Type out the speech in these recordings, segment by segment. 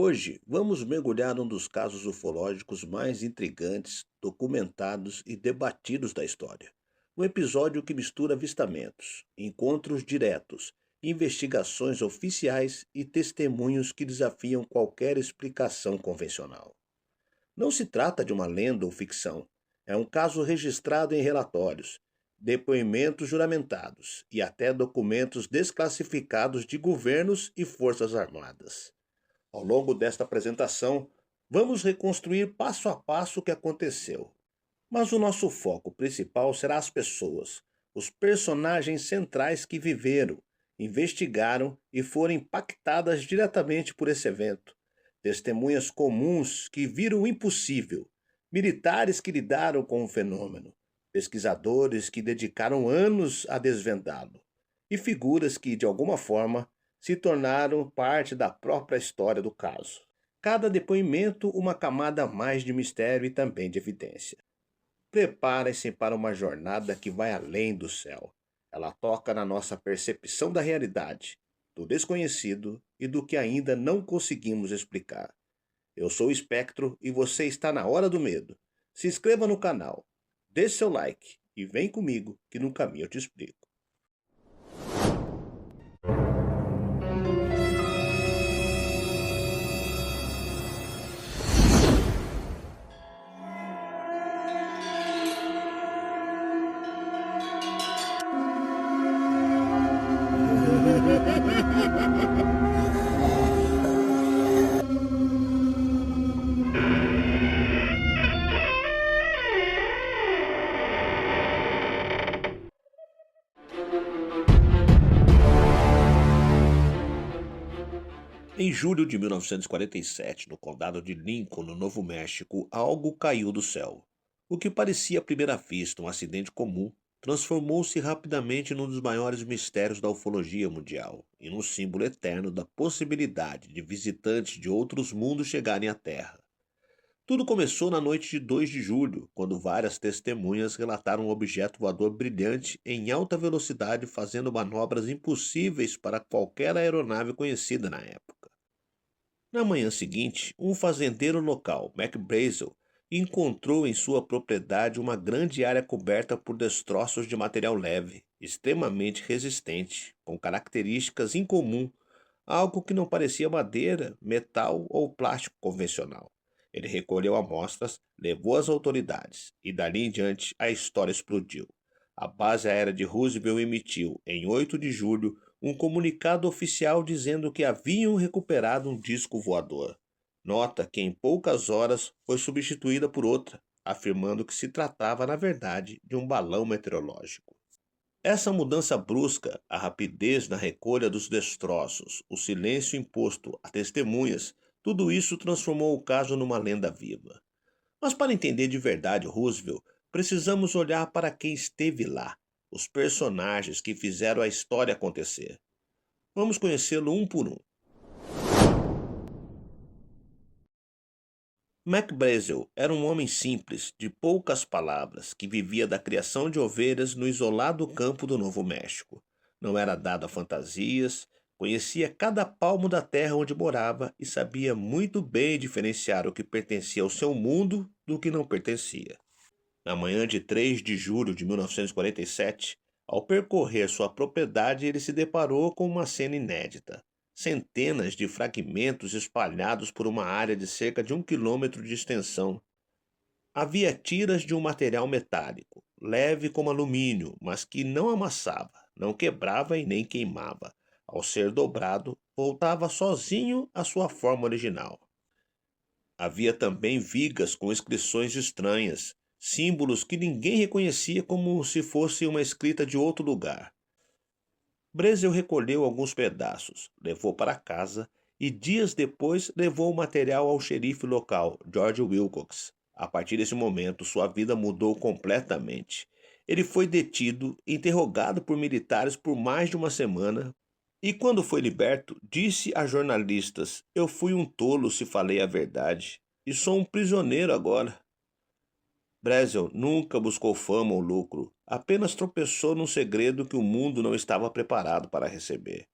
Hoje vamos mergulhar num dos casos ufológicos mais intrigantes, documentados e debatidos da história. Um episódio que mistura avistamentos, encontros diretos, investigações oficiais e testemunhos que desafiam qualquer explicação convencional. Não se trata de uma lenda ou ficção. É um caso registrado em relatórios, depoimentos juramentados e até documentos desclassificados de governos e forças armadas. Ao longo desta apresentação, vamos reconstruir passo a passo o que aconteceu. Mas o nosso foco principal será as pessoas, os personagens centrais que viveram, investigaram e foram impactadas diretamente por esse evento. Testemunhas comuns que viram o impossível, militares que lidaram com o fenômeno, pesquisadores que dedicaram anos a desvendá-lo, e figuras que, de alguma forma, se tornaram parte da própria história do caso. Cada depoimento uma camada a mais de mistério e também de evidência. Prepare-se para uma jornada que vai além do céu. Ela toca na nossa percepção da realidade, do desconhecido e do que ainda não conseguimos explicar. Eu sou o Espectro e você está na Hora do Medo. Se inscreva no canal, deixe seu like e vem comigo que no caminho eu te explico. Em julho de 1947, no condado de Lincoln, no Novo México, algo caiu do céu. O que parecia à primeira vista um acidente comum, transformou-se rapidamente num dos maiores mistérios da ufologia mundial e num símbolo eterno da possibilidade de visitantes de outros mundos chegarem à Terra. Tudo começou na noite de 2 de julho, quando várias testemunhas relataram um objeto voador brilhante em alta velocidade fazendo manobras impossíveis para qualquer aeronave conhecida na época. Na manhã seguinte, um fazendeiro local, Mac Brazel, encontrou em sua propriedade uma grande área coberta por destroços de material leve, extremamente resistente, com características incomuns, algo que não parecia madeira, metal ou plástico convencional. Ele recolheu amostras, levou às autoridades, e dali em diante a história explodiu. A base aérea de Roosevelt emitiu, em 8 de julho, um comunicado oficial dizendo que haviam recuperado um disco voador. Nota que em poucas horas foi substituída por outra, afirmando que se tratava, na verdade, de um balão meteorológico. Essa mudança brusca, a rapidez na recolha dos destroços, o silêncio imposto a testemunhas, tudo isso transformou o caso numa lenda viva. Mas para entender de verdade Roosevelt, precisamos olhar para quem esteve lá, os personagens que fizeram a história acontecer. Vamos conhecê-lo um por um. Mac Brazel era um homem simples, de poucas palavras, que vivia da criação de ovelhas no isolado campo do Novo México. Não era dado a fantasias, conhecia cada palmo da terra onde morava e sabia muito bem diferenciar o que pertencia ao seu mundo do que não pertencia. Na manhã de 3 de julho de 1947, ao percorrer sua propriedade, ele se deparou com uma cena inédita. Centenas de fragmentos espalhados por uma área de cerca de 1 quilômetro de extensão. Havia tiras de um material metálico, leve como alumínio, mas que não amassava, não quebrava e nem queimava. Ao ser dobrado, voltava sozinho à sua forma original. Havia também vigas com inscrições estranhas, símbolos que ninguém reconhecia como se fosse uma escrita de outro lugar. Brazel recolheu alguns pedaços, levou para casa e dias depois levou o material ao xerife local, George Wilcox. A partir desse momento, sua vida mudou completamente. Ele foi detido, interrogado por militares por mais de uma semana e, quando foi liberto, disse a jornalistas: "Eu fui um tolo se falei a verdade, e sou um prisioneiro agora." Brazel nunca buscou fama ou lucro, apenas tropeçou num segredo que o mundo não estava preparado para receber.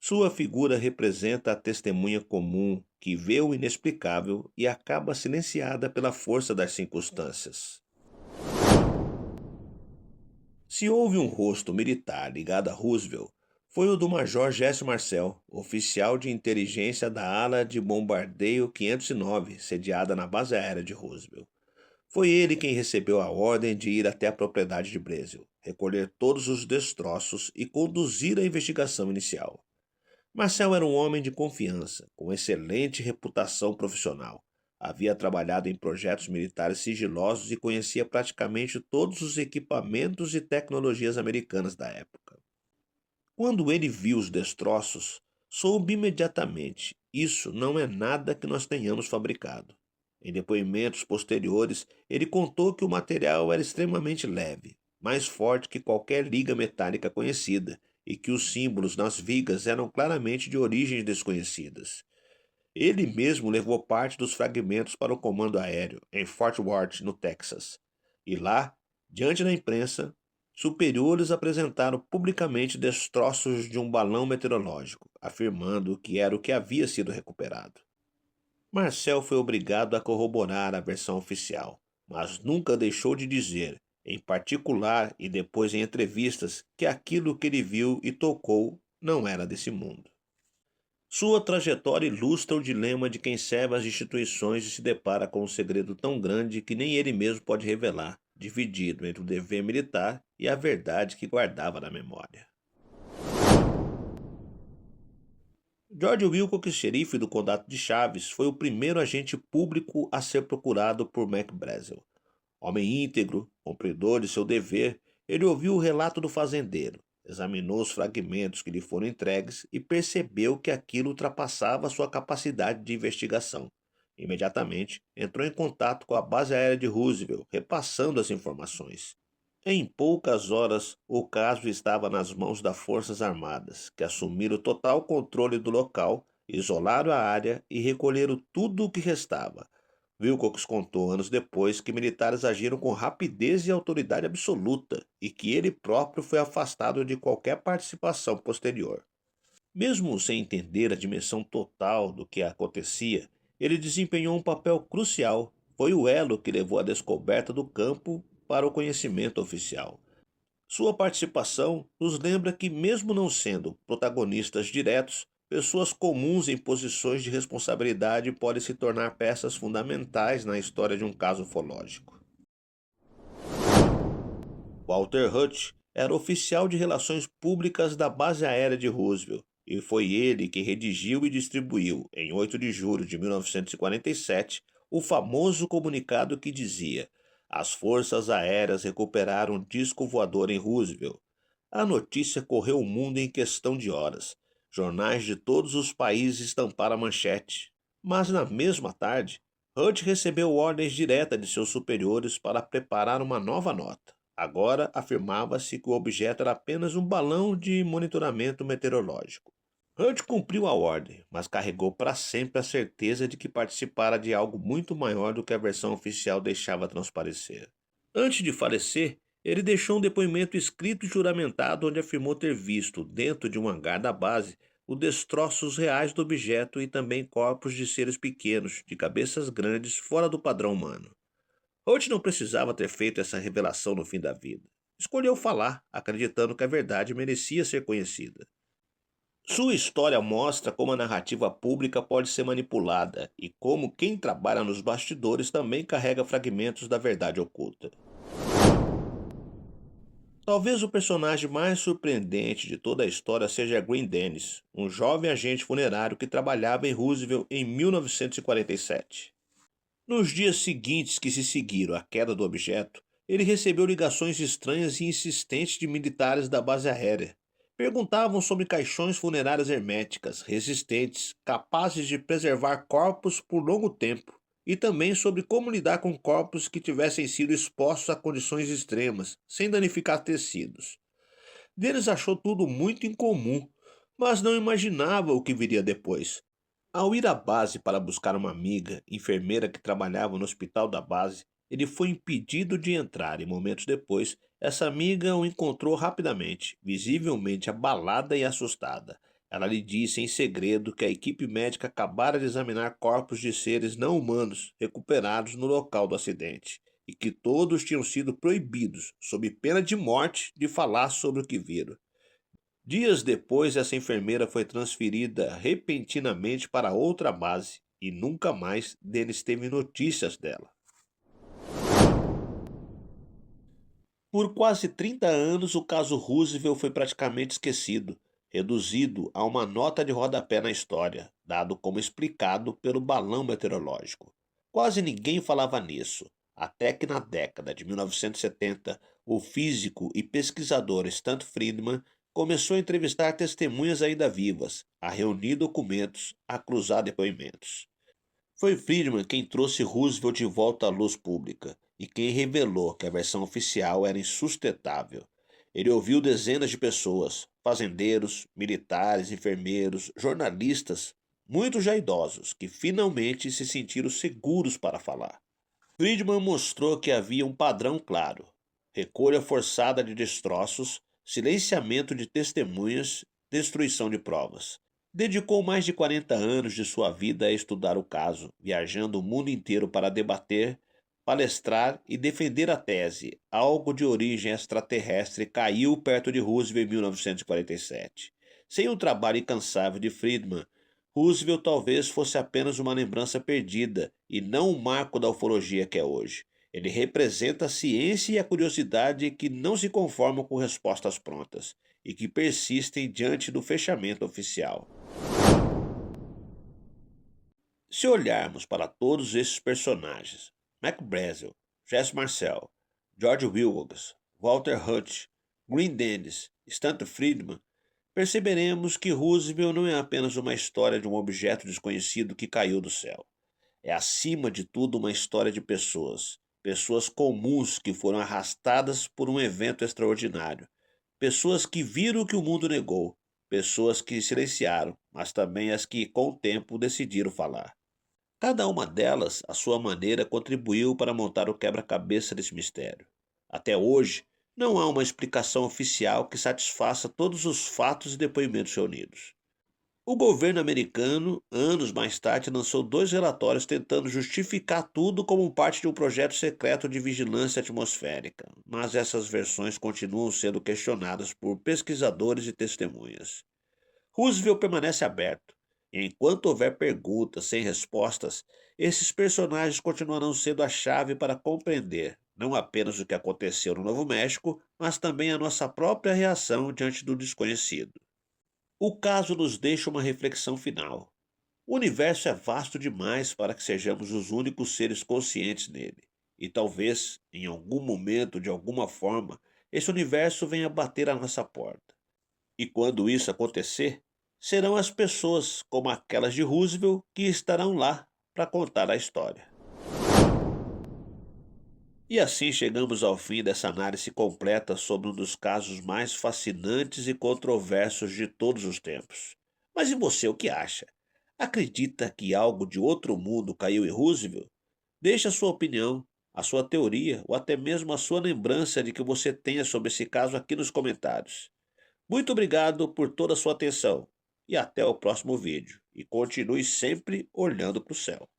Sua figura representa a testemunha comum que vê o inexplicável e acaba silenciada pela força das circunstâncias. Se houve um rosto militar ligado a Roosevelt, foi o do Major Jesse Marcel, oficial de inteligência da ala de bombardeio 509, sediada na base aérea de Roosevelt. Foi ele quem recebeu a ordem de ir até a propriedade de Brazel, recolher todos os destroços e conduzir a investigação inicial. Marcel era um homem de confiança, com excelente reputação profissional. Havia trabalhado em projetos militares sigilosos e conhecia praticamente todos os equipamentos e tecnologias americanas da época. Quando ele viu os destroços, soube imediatamente: isso não é nada que nós tenhamos fabricado. Em depoimentos posteriores, ele contou que o material era extremamente leve, mais forte que qualquer liga metálica conhecida, e que os símbolos nas vigas eram claramente de origens desconhecidas. Ele mesmo levou parte dos fragmentos para o comando aéreo, em Fort Worth, no Texas. E lá, diante da imprensa, superiores apresentaram publicamente destroços de um balão meteorológico, afirmando que era o que havia sido recuperado. Marcel foi obrigado a corroborar a versão oficial, mas nunca deixou de dizer, em particular e depois em entrevistas, que aquilo que ele viu e tocou não era desse mundo. Sua trajetória ilustra o dilema de quem serve às instituições e se depara com um segredo tão grande que nem ele mesmo pode revelar, dividido entre o dever militar e a verdade que guardava na memória. George Wilcox, xerife do condado de Chaves, foi o primeiro agente público a ser procurado por Mac Brazel. Homem íntegro, cumpridor de seu dever, ele ouviu o relato do fazendeiro, examinou os fragmentos que lhe foram entregues e percebeu que aquilo ultrapassava sua capacidade de investigação. Imediatamente, entrou em contato com a base aérea de Roosevelt, repassando as informações. Em poucas horas, o caso estava nas mãos das Forças Armadas, que assumiram total controle do local, isolaram a área e recolheram tudo o que restava. Wilcox contou anos depois que militares agiram com rapidez e autoridade absoluta e que ele próprio foi afastado de qualquer participação posterior. Mesmo sem entender a dimensão total do que acontecia, ele desempenhou um papel crucial. Foi o elo que levou a descoberta do campo para o conhecimento oficial. Sua participação nos lembra que, mesmo não sendo protagonistas diretos, pessoas comuns em posições de responsabilidade podem se tornar peças fundamentais na história de um caso ufológico. Walter Hutch era oficial de relações públicas da base aérea de Roosevelt e foi ele que redigiu e distribuiu, em 8 de julho de 1947, o famoso comunicado que dizia: as forças aéreas recuperaram um disco voador em Roosevelt. A notícia correu o mundo em questão de horas. Jornais de todos os países estamparam a manchete. Mas na mesma tarde, Hutch recebeu ordens diretas de seus superiores para preparar uma nova nota. Agora afirmava-se que o objeto era apenas um balão de monitoramento meteorológico. Hunt cumpriu a ordem, mas carregou para sempre a certeza de que participara de algo muito maior do que a versão oficial deixava transparecer. Antes de falecer, ele deixou um depoimento escrito e juramentado onde afirmou ter visto, dentro de um hangar da base, os destroços reais do objeto e também corpos de seres pequenos, de cabeças grandes, fora do padrão humano. Holt não precisava ter feito essa revelação no fim da vida. Escolheu falar, acreditando que a verdade merecia ser conhecida. Sua história mostra como a narrativa pública pode ser manipulada e como quem trabalha nos bastidores também carrega fragmentos da verdade oculta. Talvez o personagem mais surpreendente de toda a história seja Green Dennis, um jovem agente funerário que trabalhava em Roosevelt em 1947. Nos dias seguintes que se seguiram à queda do objeto, ele recebeu ligações estranhas e insistentes de militares da base aérea. Perguntavam sobre caixões funerárias herméticas, resistentes, capazes de preservar corpos por longo tempo, e também sobre como lidar com corpos que tivessem sido expostos a condições extremas, sem danificar tecidos. Deles achou tudo muito incomum, mas não imaginava o que viria depois. Ao ir à base para buscar uma amiga, enfermeira que trabalhava no hospital da base, ele foi impedido de entrar e momentos depois, essa amiga o encontrou rapidamente, visivelmente abalada e assustada. Ela lhe disse em segredo que a equipe médica acabara de examinar corpos de seres não humanos recuperados no local do acidente e que todos tinham sido proibidos, sob pena de morte, de falar sobre o que viram. Dias depois, essa enfermeira foi transferida repentinamente para outra base e nunca mais Dennis teve notícias dela. Por quase 30 anos, o caso Roosevelt foi praticamente esquecido, reduzido a uma nota de rodapé na história, dado como explicado pelo balão meteorológico. Quase ninguém falava nisso, até que na década de 1970, o físico e pesquisador Stan Friedman começou a entrevistar testemunhas ainda vivas, a reunir documentos, a cruzar depoimentos. Foi Friedman quem trouxe Roosevelt de volta à luz pública e quem revelou que a versão oficial era insustentável. Ele ouviu dezenas de pessoas, fazendeiros, militares, enfermeiros, jornalistas, muitos já idosos, que finalmente se sentiram seguros para falar. Friedman mostrou que havia um padrão claro: recolha forçada de destroços, silenciamento de testemunhas, destruição de provas. Dedicou mais de 40 anos de sua vida a estudar o caso, viajando o mundo inteiro para debater, palestrar e defender a tese. Algo de origem extraterrestre caiu perto de Roosevelt em 1947. Sem o trabalho incansável de Friedman, Roosevelt talvez fosse apenas uma lembrança perdida e não o marco da ufologia que é hoje. Ele representa a ciência e a curiosidade que não se conformam com respostas prontas e que persistem diante do fechamento oficial. Se olharmos para todos esses personagens, Mac Brazel, Jess Marcel, George Wilcox, Walter Hunt, Green Dennis, Stanton Friedman, perceberemos que Roosevelt não é apenas uma história de um objeto desconhecido que caiu do céu. É, acima de tudo, uma história de pessoas. Pessoas comuns que foram arrastadas por um evento extraordinário. Pessoas que viram o que o mundo negou. Pessoas que silenciaram, mas também as que, com o tempo, decidiram falar. Cada uma delas, à sua maneira, contribuiu para montar o quebra-cabeça desse mistério. Até hoje, não há uma explicação oficial que satisfaça todos os fatos e depoimentos reunidos. O governo americano, anos mais tarde, lançou dois relatórios tentando justificar tudo como parte de um projeto secreto de vigilância atmosférica, mas essas versões continuam sendo questionadas por pesquisadores e testemunhas. Roosevelt permanece aberto, e enquanto houver perguntas sem respostas, esses personagens continuarão sendo a chave para compreender não apenas o que aconteceu no Novo México, mas também a nossa própria reação diante do desconhecido. O caso nos deixa uma reflexão final. O universo é vasto demais para que sejamos os únicos seres conscientes nele. E talvez, em algum momento, de alguma forma, esse universo venha bater à nossa porta. E quando isso acontecer, serão as pessoas, como aquelas de Roosevelt, que estarão lá para contar a história. E assim chegamos ao fim dessa análise completa sobre um dos casos mais fascinantes e controversos de todos os tempos. Mas e você, o que acha? Acredita que algo de outro mundo caiu em Roosevelt? Deixe a sua opinião, a sua teoria ou até mesmo a sua lembrança de que você tenha sobre esse caso aqui nos comentários. Muito obrigado por toda a sua atenção e até o próximo vídeo. E continue sempre olhando para o céu.